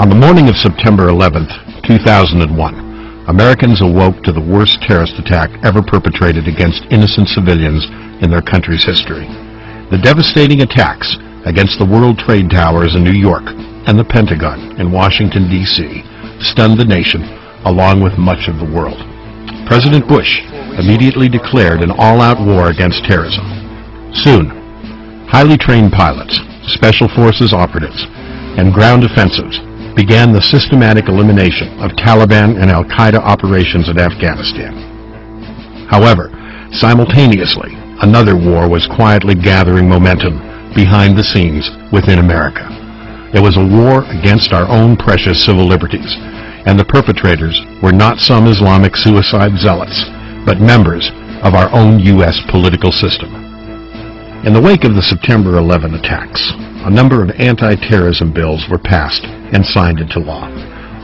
On the morning of September 11th, 2001, Americans awoke to the worst terrorist attack ever perpetrated against innocent civilians in their country's history. The devastating attacks against the World Trade Towers in New York and the Pentagon in Washington, D.C. stunned the nation along with much of the world. President Bush immediately declared an all-out war against terrorism. Soon, highly trained pilots, special forces operatives, and ground offensives began the systematic elimination of Taliban and al-Qaeda operations in Afghanistan. However, simultaneously, another war was quietly gathering momentum behind the scenes within America. It was a war against our own precious civil liberties, and the perpetrators were not some Islamic suicide zealots, but members of our own U.S. political system. In the wake of the September 11 attacks, a number of anti-terrorism bills were passed and signed into law.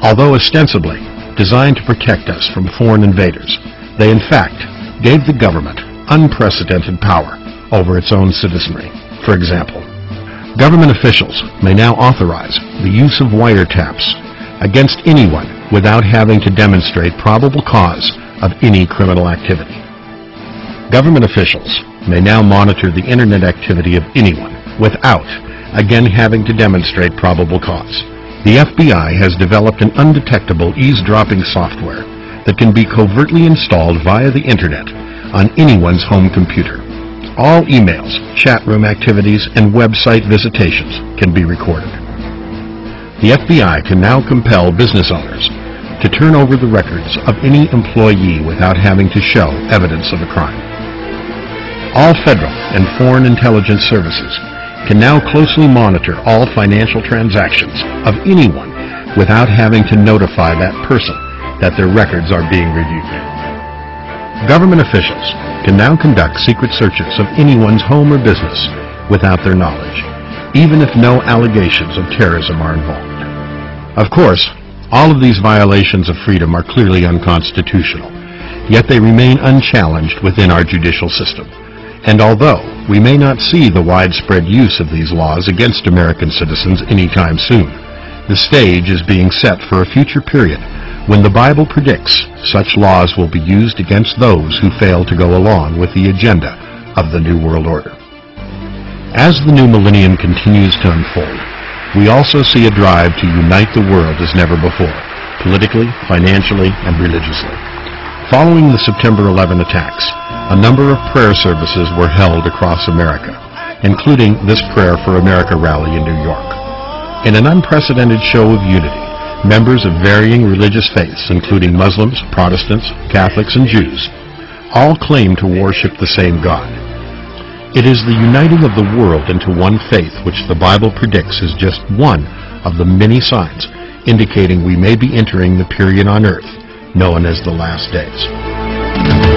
Although ostensibly designed to protect us from foreign invaders, they in fact gave the government unprecedented power over its own citizenry. For example, government officials may now authorize the use of wiretaps against anyone without having to demonstrate probable cause of any criminal activity. Government officials may now monitor the internet activity of anyone without, again, having to demonstrate probable cause. The FBI has developed an undetectable eavesdropping software that can be covertly installed via the internet on anyone's home computer. All emails, chat room activities, and website visitations can be recorded. The FBI can now compel business owners to turn over the records of any employee without having to show evidence of a crime. All federal and foreign intelligence services can now closely monitor all financial transactions of anyone without having to notify that person that their records are being reviewed. Government officials can now conduct secret searches of anyone's home or business without their knowledge, even if no allegations of terrorism are involved. Of course, all of these violations of freedom are clearly unconstitutional, yet they remain unchallenged within our judicial system. And although we may not see the widespread use of these laws against American citizens anytime soon, the stage is being set for a future period when the Bible predicts such laws will be used against those who fail to go along with the agenda of the New World Order. As the new millennium continues to unfold, we also see a drive to unite the world as never before, politically, financially, and religiously. Following the September 11 attacks, a number of prayer services were held across America, including this Prayer for America rally in New York. In an unprecedented show of unity, members of varying religious faiths, including Muslims, Protestants, Catholics, and Jews, all claim to worship the same God. It is the uniting of the world into one faith which the Bible predicts is just one of the many signs indicating we may be entering the period on earth known as the last days.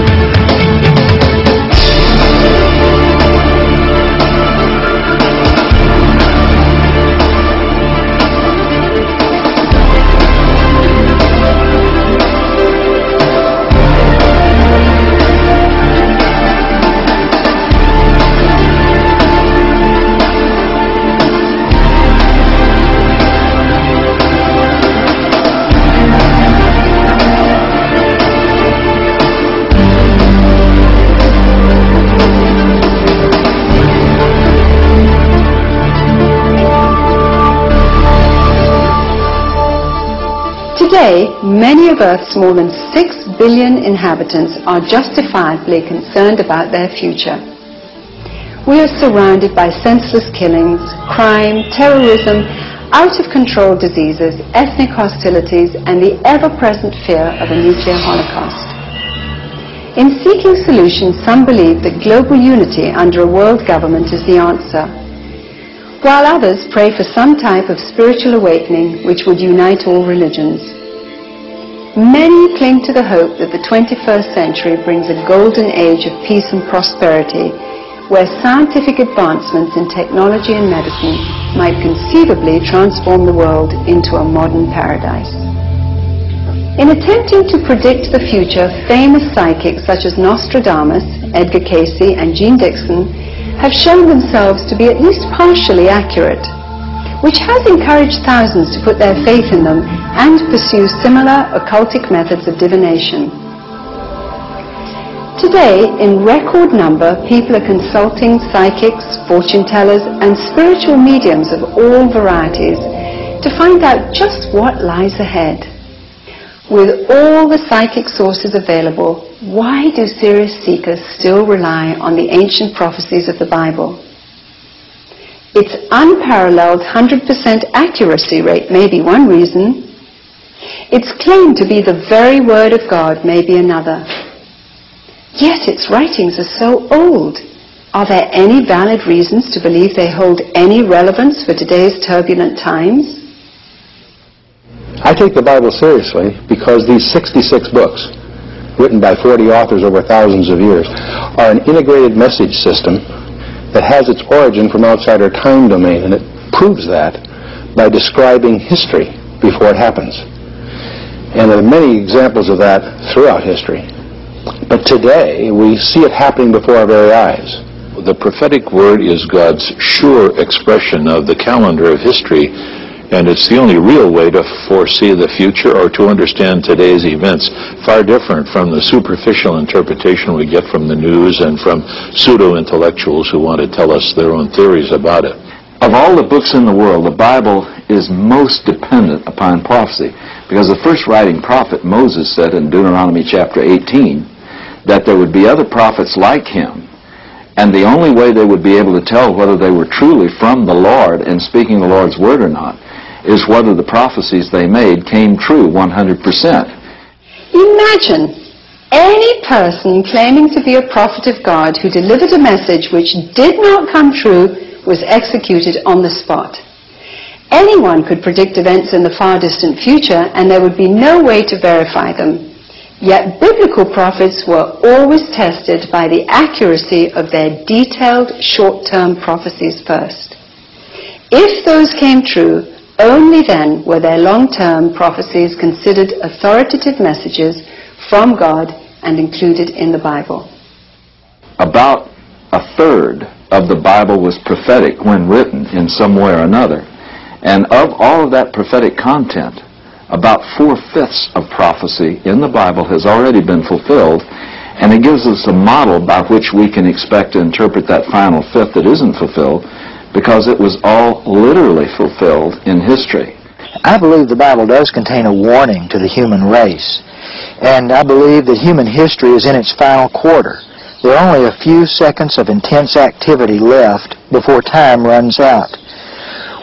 Today, many of Earth's more than 6 billion inhabitants are justifiably concerned about their future. We are surrounded by senseless killings, crime, terrorism, out-of-control diseases, ethnic hostilities, and the ever-present fear of a nuclear holocaust. In seeking solutions, some believe that global unity under a world government is the answer, while others pray for some type of spiritual awakening which would unite all religions. Many cling to the hope that the 21st century brings a golden age of peace and prosperity, where scientific advancements in technology and medicine might conceivably transform the world into a modern paradise. In attempting to predict the future, famous psychics such as Nostradamus, Edgar Cayce, and Jean Dixon have shown themselves to be at least partially accurate. which has encouraged thousands to put their faith in them and pursue similar occultic methods of divination. Today, in record number, people are consulting psychics, fortune tellers, and spiritual mediums of all varieties to find out just what lies ahead. With all the psychic sources available, why do serious seekers still rely on the ancient prophecies of the Bible? Its unparalleled 100% accuracy rate may be one reason. Its claim to be the very Word of God may be another. Yet its writings are so old. Are there any valid reasons to believe they hold any relevance for today's turbulent times? I take the Bible seriously because these 66 books, written by 40 authors over thousands of years, are an integrated message system that has its origin from outside our time domain, and it proves that by describing history before it happens. And there are many examples of that throughout history. But today, we see it happening before our very eyes. The prophetic word is God's sure expression of the calendar of history, and it's the only real way to foresee the future or to understand today's events, far different from the superficial interpretation we get from the news and from pseudo-intellectuals who want to tell us their own theories about it. Of all the books in the world, the Bible is most dependent upon prophecy, because the first writing prophet, Moses, said in Deuteronomy chapter 18 that there would be other prophets like him, and the only way they would be able to tell whether they were truly from the Lord and speaking the Lord's word or not is whether the prophecies they made came true 100%. Imagine any person claiming to be a prophet of God who delivered a message which did not come true was executed on the spot. Anyone could predict events in the far distant future, and there would be no way to verify them. Yet biblical prophets were always tested by the accuracy of their detailed short-term prophecies first. If those came true, only then were their long-term prophecies considered authoritative messages from God and included in the Bible. About a third of the Bible was prophetic when written in some way or another. And of all of that prophetic content, about 4/5 of prophecy in the Bible has already been fulfilled, and it gives us a model by which we can expect to interpret that final fifth that isn't fulfilled, because it was all literally fulfilled in history. I believe the Bible does contain a warning to the human race, and I believe that human history is in its final quarter. There are only a few seconds of intense activity left before time runs out.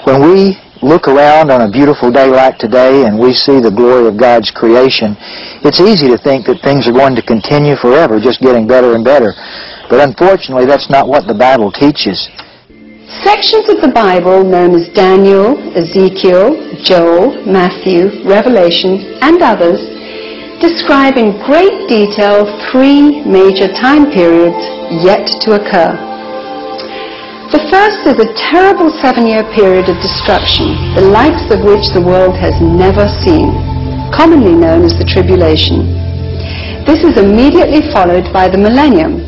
When we look around on a beautiful day like today and we see the glory of God's creation, it's easy to think that things are going to continue forever, just getting better and better. But unfortunately, that's not what the Bible teaches. Sections of the Bible known as Daniel, Ezekiel, Joel, Matthew, Revelation, and others describe in great detail 3 major time periods yet to occur. The first is a terrible 7-year period of destruction, the likes of which the world has never seen, commonly known as the Tribulation. This is immediately followed by the Millennium,